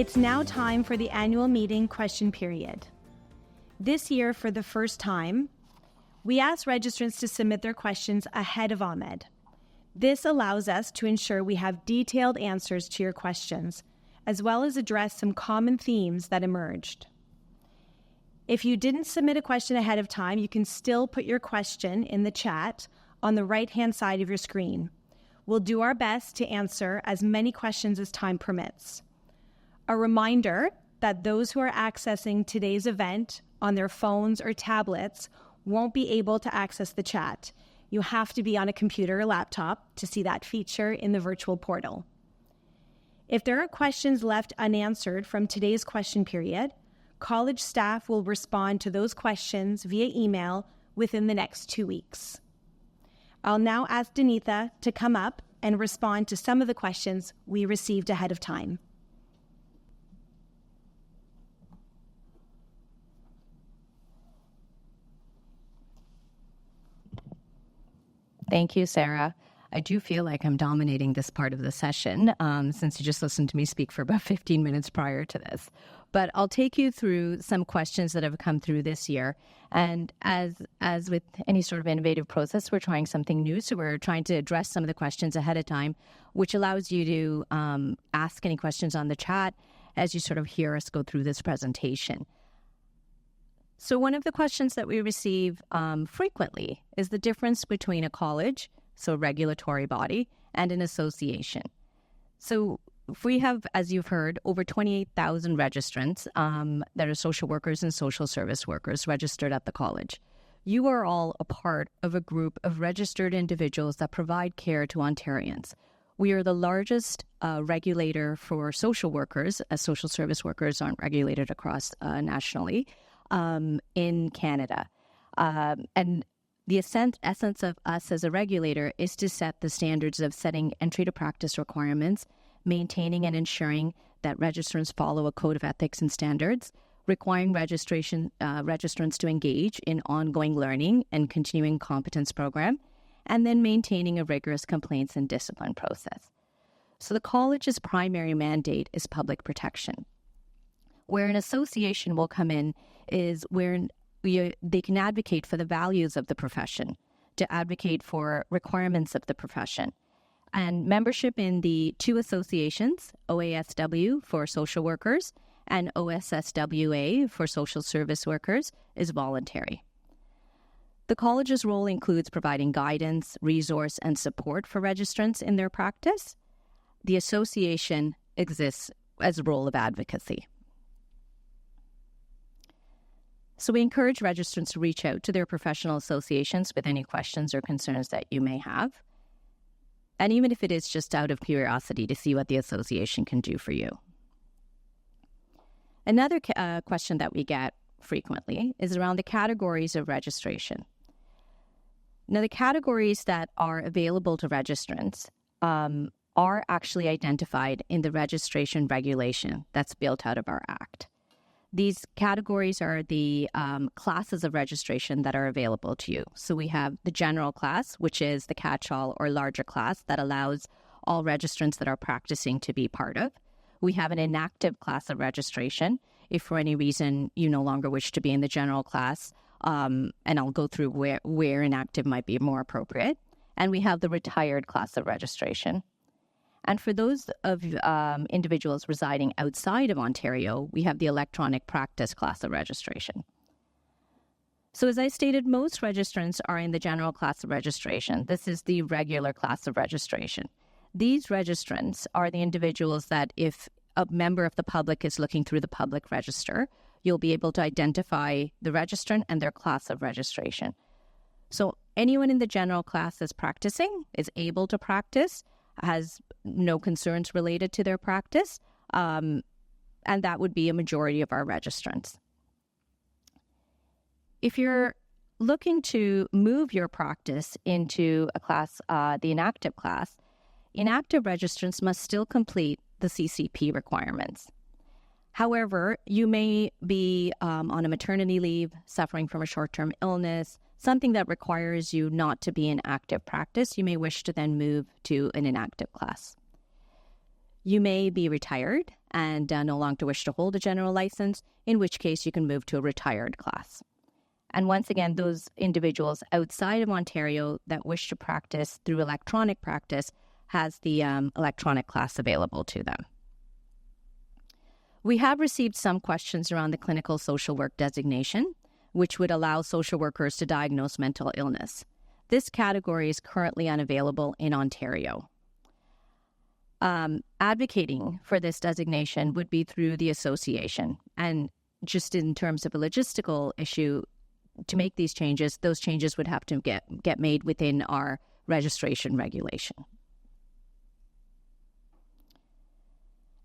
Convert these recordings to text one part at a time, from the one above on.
It's now time for the annual meeting question period. This year, for the first time, we ask registrants to submit their questions ahead of Ahmed. This allows us to ensure we have detailed answers to your questions, as well as address some common themes that emerged. If you didn't submit a question ahead of time, you can still put your question in the chat on the right-hand side of your screen. We'll do our best to answer as many questions as time permits. A reminder that those who are accessing today's event on their phones or tablets won't be able to access the chat. You have to be on a computer or laptop to see that feature in the virtual portal. If there are questions left unanswered from today's question period, college staff will respond to those questions via email within the next 2 weeks. I'll now ask Danitha to come up and respond to some of the questions we received ahead of time. Thank you, Sarah. I do feel like I'm dominating this part of the session since you just listened to me speak for about 15 minutes prior to this. But I'll take you through some questions that have come through this year. And as with any sort of innovative process, we're trying something new. So we're trying to address some of the questions ahead of time, which allows you to ask any questions on the chat as you sort of hear us go through this presentation. So one of the questions that we receive frequently is the difference between a college, so a regulatory body, and an association. So if we have, as you've heard, over 28,000 registrants that are social workers and social service workers registered at the college. You are all a part of a group of registered individuals that provide care to Ontarians. We are the largest regulator for social workers, as social service workers aren't regulated across nationally, in Canada. And the essence of us as a regulator is to set the standards of setting entry to practice requirements, maintaining and ensuring that registrants follow a code of ethics and standards, requiring registrants to engage in ongoing learning and continuing competence program, and then maintaining a rigorous complaints and discipline process. So the college's primary mandate is public protection. Where an association will come in is where they can advocate for the values of the profession, to advocate for requirements of the profession. And membership in the two associations, OASW for social workers and OSSWA for social service workers, is voluntary. The college's role includes providing guidance, resource, and support for registrants in their practice. The association exists as a role of advocacy. So we encourage registrants to reach out to their professional associations with any questions or concerns that you may have. And even if it is just out of curiosity to see what the association can do for you. Another question that we get frequently is around the categories of registration. Now, the categories that are available to registrants are actually identified in the registration regulation that's built out of our Act. These categories are the classes of registration that are available to you. So we have the general class, which is the catch-all or larger class that allows all registrants that are practicing to be part of. We have an inactive class of registration if for any reason you no longer wish to be in the general class, and I'll go through where inactive might be more appropriate. And we have the retired class of registration. And for those of individuals residing outside of Ontario, we have the electronic practice class of registration. So as I stated, most registrants are in the general class of registration. This is the regular class of registration. These registrants are the individuals that if a member of the public is looking through the public register, you'll be able to identify the registrant and their class of registration. So anyone in the general class is practicing, is able to practice, has no concerns related to their practice, and that would be a majority of our registrants. If you're looking to move your practice into a class, the inactive class, inactive registrants must still complete the CCP requirements. However, you may be on a maternity leave, suffering from a short-term illness, something that requires you not to be in active practice. You may wish to then move to an inactive class. You may be retired and no longer wish to hold a general license, in which case you can move to a retired class. And once again, those individuals outside of Ontario that wish to practice through electronic practice has the electronic class available to them. We have received some questions around the clinical social work designation, which would allow social workers to diagnose mental illness. This category is currently unavailable in Ontario. Advocating for this designation would be through the association. And just in terms of a logistical issue, to make these changes, those changes would have to get made within our registration regulation.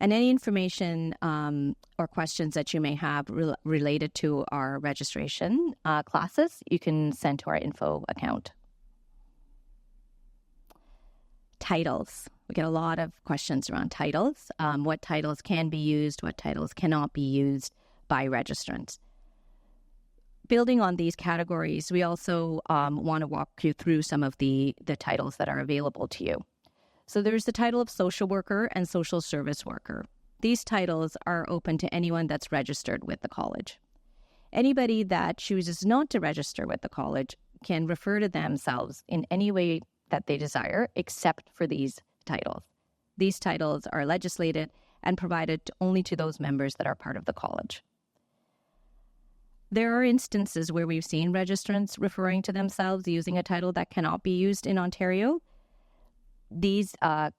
And any information or questions that you may have related to our registration classes, you can send to our info account. Titles. We get a lot of questions around titles. What titles can be used, what titles cannot be used by registrants. Building on these categories, we also want to walk you through some of the titles that are available to you. So there's the title of social worker and social service worker. These titles are open to anyone that's registered with the college. Anybody that chooses not to register with the college can refer to themselves in any way that they desire, except for these titles. These titles are legislated and provided only to those members that are part of the college. There are instances where we've seen registrants referring to themselves using a title that cannot be used in Ontario. These are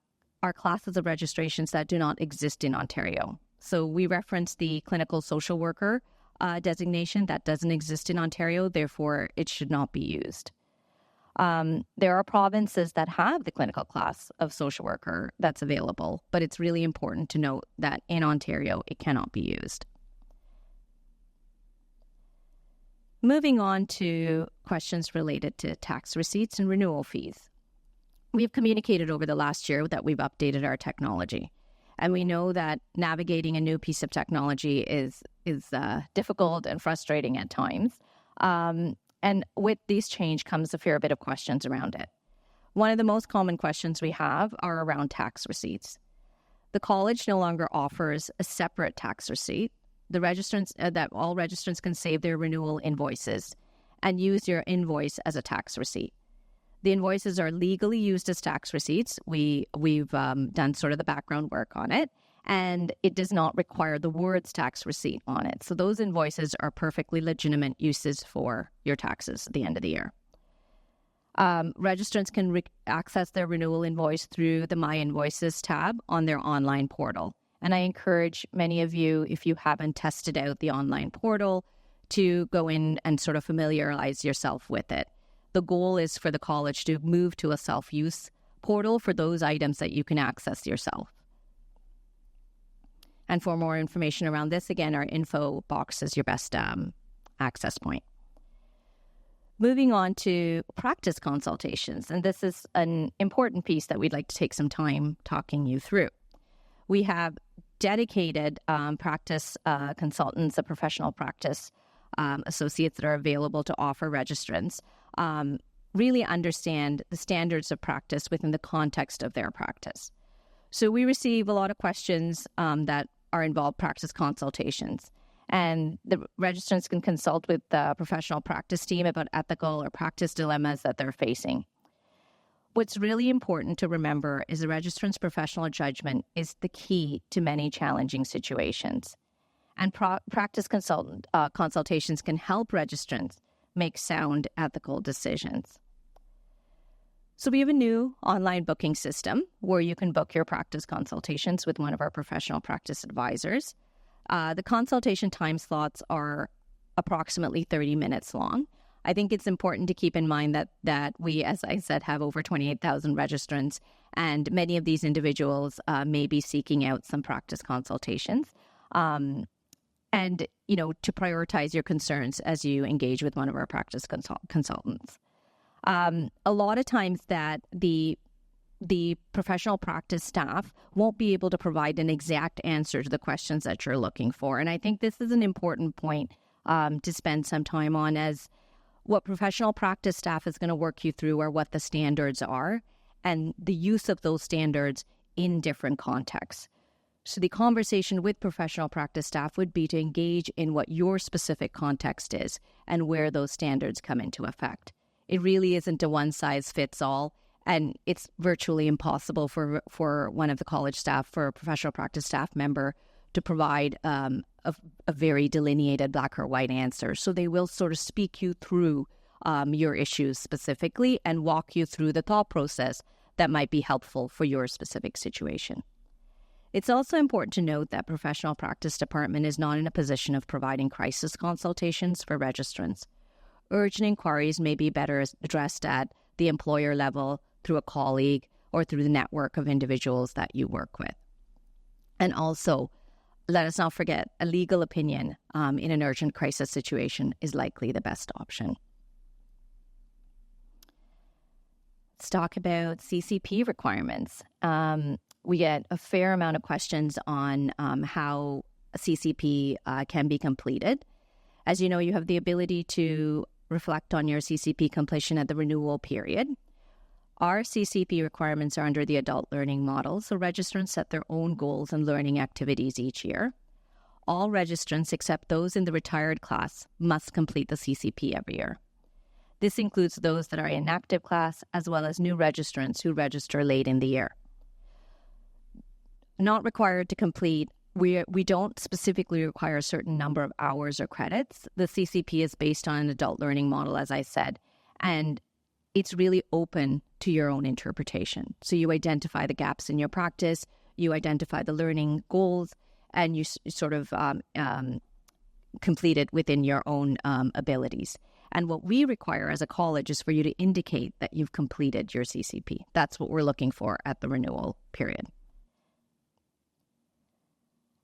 classes of registrations that do not exist in Ontario. So we reference the clinical social worker designation that doesn't exist in Ontario, therefore it should not be used. There are provinces that have the clinical class of social worker that's available, but it's really important to note that in Ontario, it cannot be used. Moving on to questions related to tax receipts and renewal fees. We've communicated over the last year that we've updated our technology, and we know that navigating a new piece of technology is difficult and frustrating at times. And with this change comes a fair bit of questions around it. One of the most common questions we have are around tax receipts. The college no longer offers a separate tax receipt. The registrants that all registrants can save their renewal invoices and use your invoice as a tax receipt. The invoices are legally used as tax receipts. We've done sort of the background work on it, and it does not require the words tax receipt on it. So those invoices are perfectly legitimate uses for your taxes at the end of the year. Registrants can access their renewal invoice through the My Invoices tab on their online portal. And I encourage many of you, if you haven't tested out the online portal, to go in and sort of familiarize yourself with it. The goal is for the college to move to a self-use portal for those items that you can access yourself. And for more information around this, again, our info box is your best access point. Moving on to practice consultations, and this is an important piece that we'd like to take some time talking you through. We have dedicated practice consultants, a professional practice associates that are available to offer registrants, really understand the standards of practice within the context of their practice. So we receive a lot of questions that are involved practice consultations, and the registrants can consult with the professional practice team about ethical or practice dilemmas that they're facing. What's really important to remember is the registrant's professional judgment is the key to many challenging situations. And practice consultations can help registrants make sound ethical decisions. So we have a new online booking system where you can book your practice consultations with one of our professional practice advisors. The consultation time slots are approximately 30 minutes long. I think it's important to keep in mind that we, as I said, have over 28,000 registrants, and many of these individuals may be seeking out some practice consultations. And, to prioritize your concerns as you engage with one of our practice consultants. A lot of times that the professional practice staff won't be able to provide an exact answer to the questions that you're looking for. And I think this is an important point to spend some time on, as what professional practice staff is going to work you through are what the standards are, and the use of those standards in different contexts. So the conversation with professional practice staff would be to engage in what your specific context is and where those standards come into effect. It really isn't a one-size-fits-all, and it's virtually impossible for one of the college staff, for a professional practice staff member, to provide a very delineated black or white answer. So they will sort of speak you through your issues specifically and walk you through the thought process that might be helpful for your specific situation. It's also important to note that professional practice department is not in a position of providing crisis consultations for registrants. Urgent inquiries may be better addressed at the employer level, through a colleague, or through the network of individuals that you work with. And also, let us not forget, a legal opinion in an urgent crisis situation is likely the best option. Let's talk about CCP requirements. We get a fair amount of questions on how a CCP can be completed. As you know, you have the ability to reflect on your CCP completion at the renewal period. Our CCP requirements are under the adult learning model, so registrants set their own goals and learning activities each year. All registrants, except those in the retired class, must complete the CCP every year. This includes those that are in active class, as well as new registrants who register late in the year. Not required to complete, we don't specifically require a certain number of hours or credits. The CCP is based on an adult learning model, as I said, and it's really open to your own interpretation. So you identify the gaps in your practice, you identify the learning goals, and you sort of complete it within your own abilities. And what we require as a college is for you to indicate that you've completed your CCP. That's what we're looking for at the renewal period.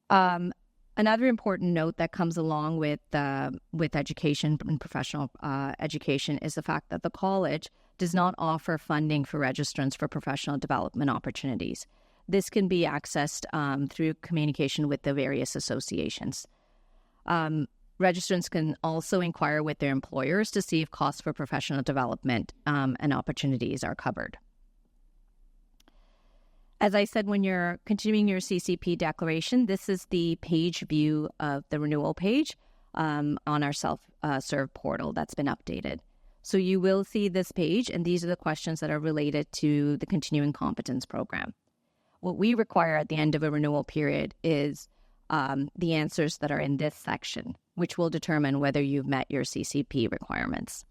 Another important note that comes along with education and professional education is the fact that the college does not offer funding for registrants for professional development opportunities. This can be accessed through communication with the various associations. Registrants can also inquire with their employers to see if costs for professional development and opportunities are covered. As I said, when you're continuing your CCP declaration, this is the page view of the renewal page on our self-serve portal that's been updated. So you will see this page, and these are the questions that are related to the continuing competence program. What we require at the end of a renewal period is the answers that are in this section, which will determine whether you've met your CCP requirements.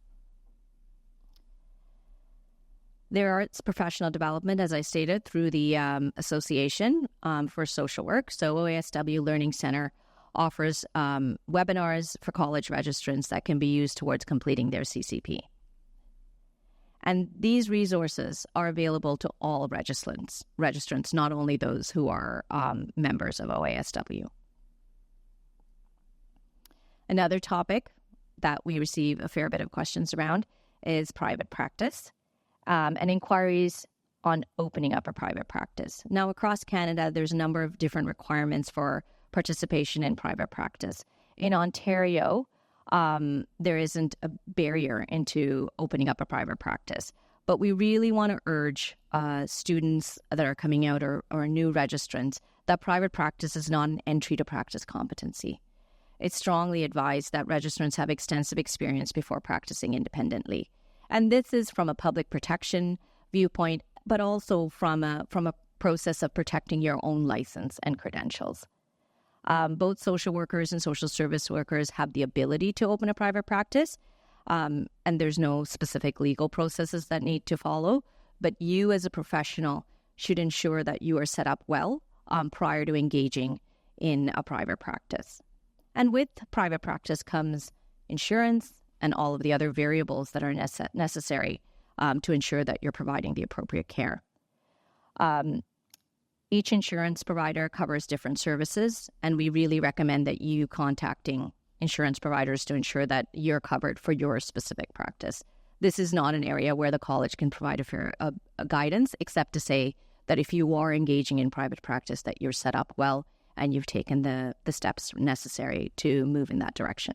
There is professional development, as I stated, through the Association for Social Work. So OCSWSSW Learning Center offers webinars for college registrants that can be used towards completing their CCP. And these resources are available to all registrants, not only those who are members of OCSWSSW. Another topic that we receive a fair bit of questions around is private practice. And inquiries on opening up a private practice. Now, across Canada, there's a number of different requirements for participation in private practice. In Ontario, there isn't a barrier into opening up a private practice, but we really want to urge students that are coming out or new registrants that private practice is not an entry to practice competency. It's strongly advised that registrants have extensive experience before practicing independently. And this is from a public protection viewpoint, but also from a process of protecting your own license and credentials. Both social workers and social service workers have the ability to open a private practice, and there's no specific legal processes that need to follow. But you as a professional should ensure that you are set up well prior to engaging in a private practice. And with private practice comes insurance, and all of the other variables that are necessary to ensure that you're providing the appropriate care. Each insurance provider covers different services, and we really recommend that you contacting insurance providers to ensure that you're covered for your specific practice. This is not an area where the college can provide a guidance, except to say that if you are engaging in private practice, that you're set up well and you've taken the steps necessary to move in that direction.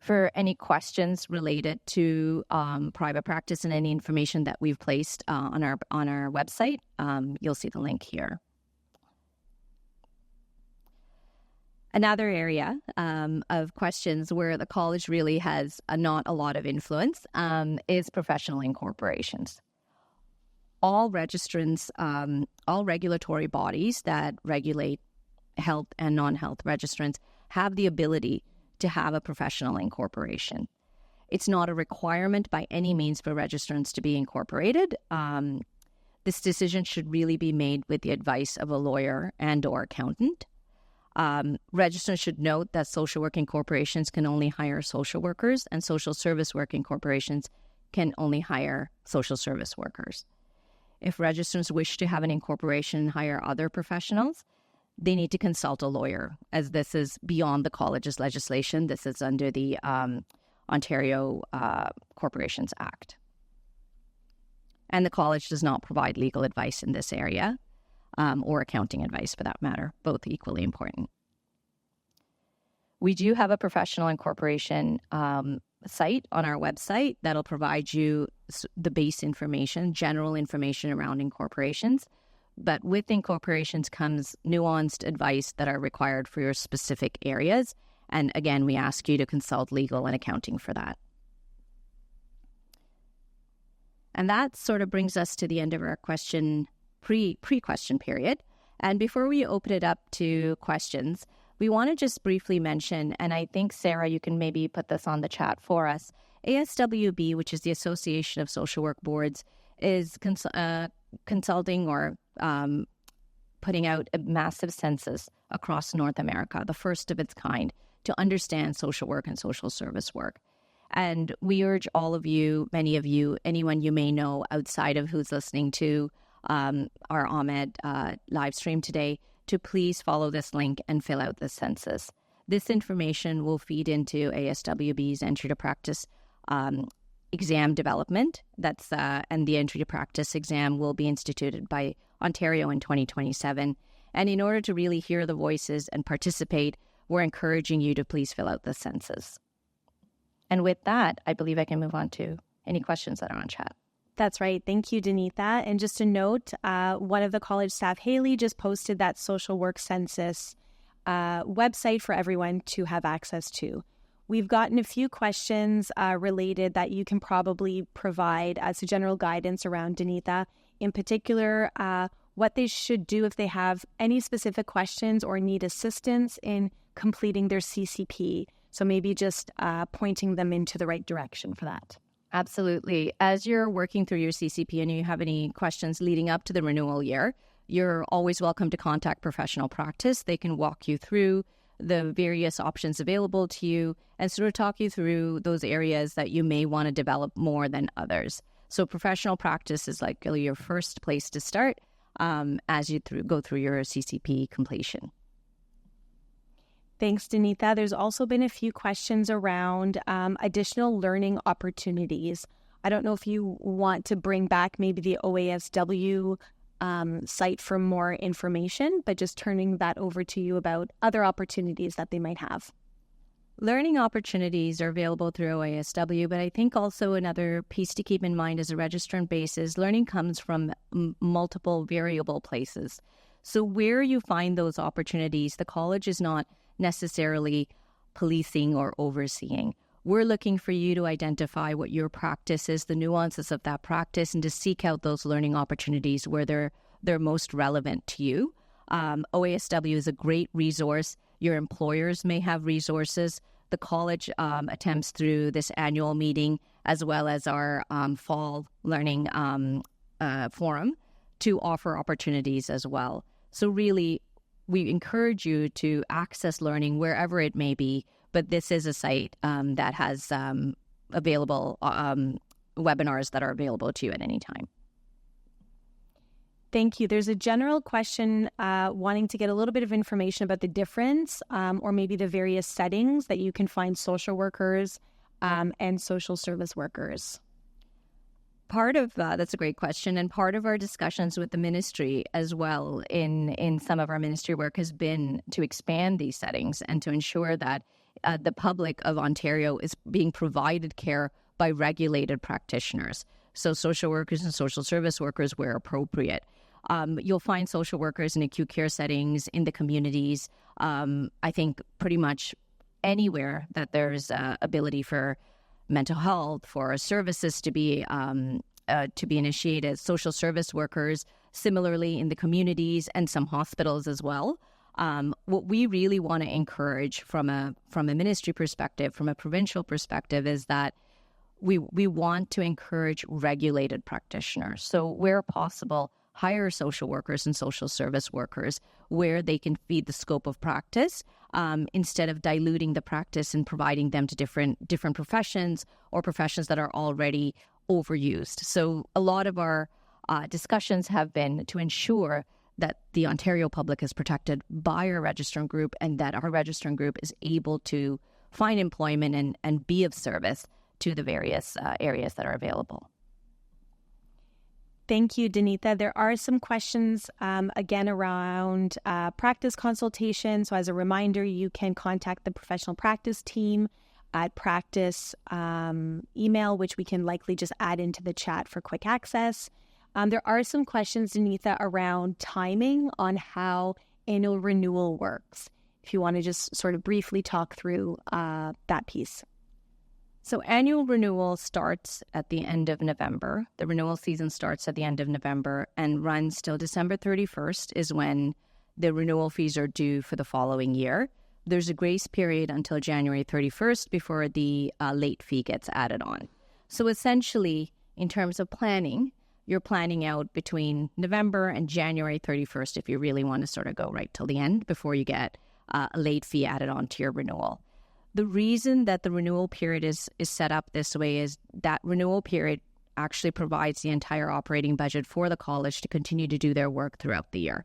For any questions related to private practice and any information that we've placed on our website, you'll see the link here. Another area of questions where the college really has not a lot of influence is professional incorporations. All registrants, all regulatory bodies that regulate health and non-health registrants have the ability to have a professional incorporation. It's not a requirement by any means for registrants to be incorporated. This decision should really be made with the advice of a lawyer and or accountant. Registrants should note that social work incorporations can only hire social workers, and social service work incorporations can only hire social service workers. If registrants wish to have an incorporation and hire other professionals, they need to consult a lawyer, as this is beyond the college's legislation. This is under the Ontario Corporations Act. And the college does not provide legal advice in this area, or accounting advice for that matter, both equally important. We do have a professional incorporation site on our website that'll provide you the base information, general information around incorporations. But with incorporations comes nuanced advice that are required for your specific areas. And again, we ask you to consult legal and accounting for that. And that sort of brings us to the end of our pre-question period. And before we open it up to questions, we want to just briefly mention, and I think, Sarah, you can maybe put this on the chat for us, ASWB, which is the Association of Social Work Boards, is consulting or putting out a massive census across North America, the first of its kind, to understand social work and social service work. And we urge all of you, many of you, anyone you may know outside of who's listening to our Ahmed live stream today, to please follow this link and fill out the census. This information will feed into ASWB's entry to practice exam development. And the entry to practice exam will be instituted by Ontario in 2027. And in order to really hear the voices and participate, we're encouraging you to please fill out the census. And with that, I believe I can move on to any questions that are on chat. That's right. Thank you, Denitha. And just a note, one of the college staff, Haley, just posted that social work census website for everyone to have access to. We've gotten a few questions related that you can probably provide as a general guidance around, Denitha. In particular, what they should do if they have any specific questions or need assistance in completing their CCP. So maybe just pointing them into the right direction for that. Absolutely. As you're working through your CCP and you have any questions leading up to the renewal year, you're always welcome to contact Professional Practice. They can walk you through the various options available to you and sort of talk you through those areas that you may want to develop more than others. So Professional Practice is like your first place to start as you go through your CCP completion. Thanks, Denitha. There's also been a few questions around additional learning opportunities. I don't know if you want to bring back maybe the OASW site for more information, but just turning that over to you about other opportunities that they might have. Learning opportunities are available through OASW, but I think also another piece to keep in mind as a registrant base is learning comes from multiple variable places. So where you find those opportunities, the college is not necessarily policing or overseeing. We're looking for you to identify what your practice is, the nuances of that practice, and to seek out those learning opportunities where they're most relevant to you. OASW is a great resource. Your employers may have resources. The college attempts through this annual meeting as well as our fall learning forum to offer opportunities as well. So really, we encourage you to access learning wherever it may be, but this is a site that has available webinars that are available to you at any time. Thank you. There's a general question wanting to get a little bit of information about the difference or maybe the various settings that you can find social workers and social service workers. Part of that's a great question, and part of our discussions with the ministry as well in some of our ministry work has been to expand these settings and to ensure that the public of Ontario is being provided care by regulated practitioners. So social workers and social service workers where appropriate. You'll find social workers in acute care settings, in the communities, I think pretty much anywhere that there's ability for mental health, for services to be initiated. Social service workers, similarly in the communities and some hospitals as well. What we really want to encourage from a ministry perspective, from a provincial perspective, is that we want to encourage regulated practitioners. So where possible, hire social workers and social service workers where they can feed the scope of practice instead of diluting the practice and providing them to different professions or professions that are already overused. So a lot of our discussions have been to ensure that the Ontario public is protected by our registrant group and that our registrant group is able to find employment and be of service to the various areas that are available. Thank you, Danita. There are some questions, again, around practice consultation. So as a reminder, you can contact the professional practice team at practice email, which we can likely just add into the chat for quick access. There are some questions, Danita, around timing on how annual renewal works. If you want to just sort of briefly talk through that piece. So annual renewal starts at the end of November. The renewal season starts at the end of November and runs till December 31st is when the renewal fees are due for the following year. There's a grace period until January 31st before the late fee gets added on. So essentially, in terms of planning, you're planning out between November and January 31st if you really want to sort of go right till the end before you get a late fee added on to your renewal. The reason that the renewal period is set up this way is that renewal period actually provides the entire operating budget for the college to continue to do their work throughout the year.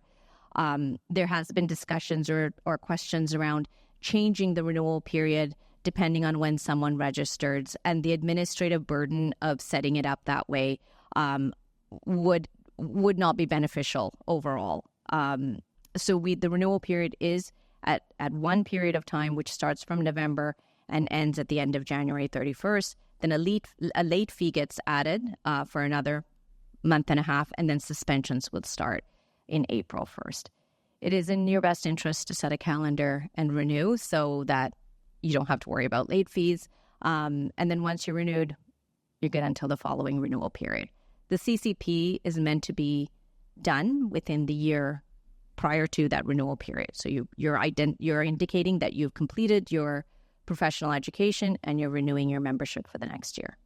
There has been discussions or questions around changing the renewal period depending on when someone registered, and the administrative burden of setting it up that way would not be beneficial overall. So the renewal period is at one period of time, which starts from November and ends at the end of January 31st. Then a late fee gets added for another month and a half, and then suspensions would start in April 1st. It is in your best interest to set a calendar and renew so that you don't have to worry about late fees. And then once you're renewed, you're good until the following renewal period. The CCP is meant to be done within the year prior to that renewal period. So you're indicating that you've completed your professional education and you're renewing your membership for the next year.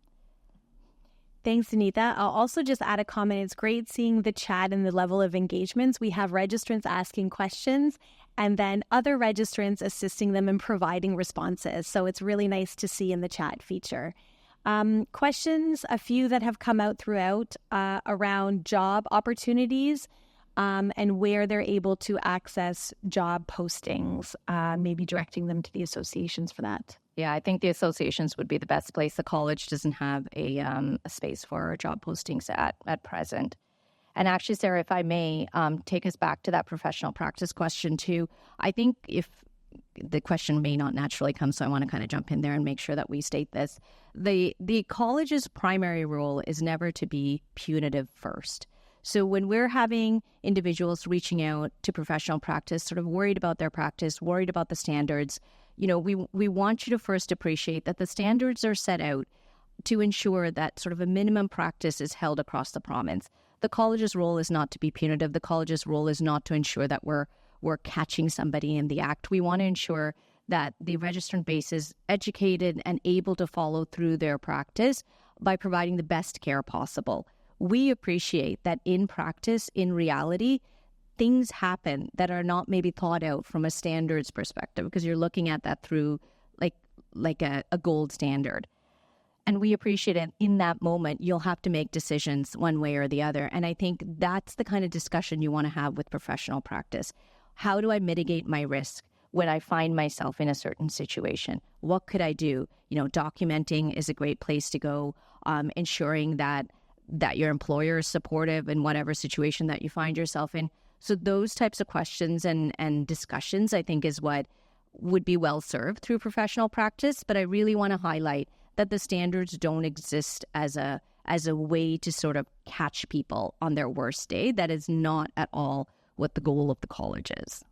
Thanks, Anita. I'll also just add a comment. It's great seeing the chat and the level of engagements. We have registrants asking questions and then other registrants assisting them in providing responses. So it's really nice to see in the chat feature. Questions, a few that have come out throughout around job opportunities and where they're able to access job postings, maybe directing them to the associations for that. Yeah, I think the associations would be the best place. The college doesn't have a space for job postings at present. And actually, Sarah, if I may take us back to that professional practice question too, I think if the question may not naturally come, so I want to kind of jump in there and make sure that we state this. The college's primary role is never to be punitive first. So when we're having individuals reaching out to professional practice, sort of worried about their practice, worried about the standards, we want you to first appreciate that the standards are set out to ensure that sort of a minimum practice is held across the province. The college's role is not to be punitive. The college's role is not to ensure that we're catching somebody in the act. We want to ensure that the registrant base is educated and able to follow through their practice by providing the best care possible. We appreciate that in practice, in reality, things happen that are not maybe thought out from a standards perspective because you're looking at that through like a gold standard. And we appreciate it in that moment, you'll have to make decisions one way or the other. And I think that's the kind of discussion you want to have with professional practice. How do I mitigate my risk when I find myself in a certain situation? What could I do? Documenting is a great place to go, ensuring that your employer is supportive in whatever situation that you find yourself in. So those types of questions and discussions, I think, is what would be well served through professional practice, but I really want to highlight that the standards don't exist as a way to sort of catch people on their worst day. That is not at all what the goal of the college is.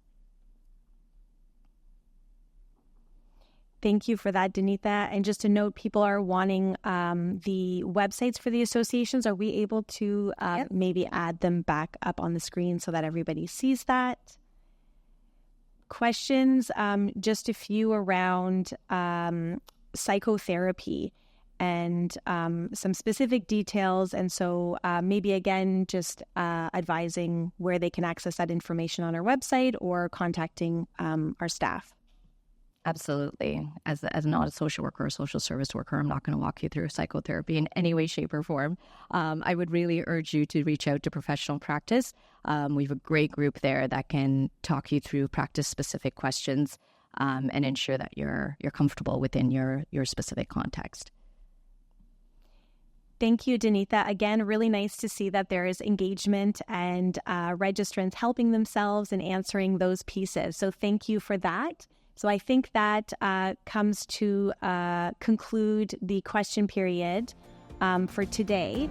Thank you for that, Danita. And just to note, people are wanting the websites for the associations. Are we able to maybe add them back up on the screen so that everybody sees that? Questions, just a few around psychotherapy and some specific details. And so maybe, again, just advising where they can access that information on our website or contacting our staff. Absolutely. As not a social worker or social service worker, I'm not going to walk you through psychotherapy in any way, shape, or form. I would really urge you to reach out to professional practice. We have a great group there that can talk you through practice-specific questions and ensure that you're comfortable within your specific context. Thank you, Danita. Again, really nice to see that there is engagement and registrants helping themselves and answering those pieces. So thank you for that. So I think that comes to conclude the question period for today.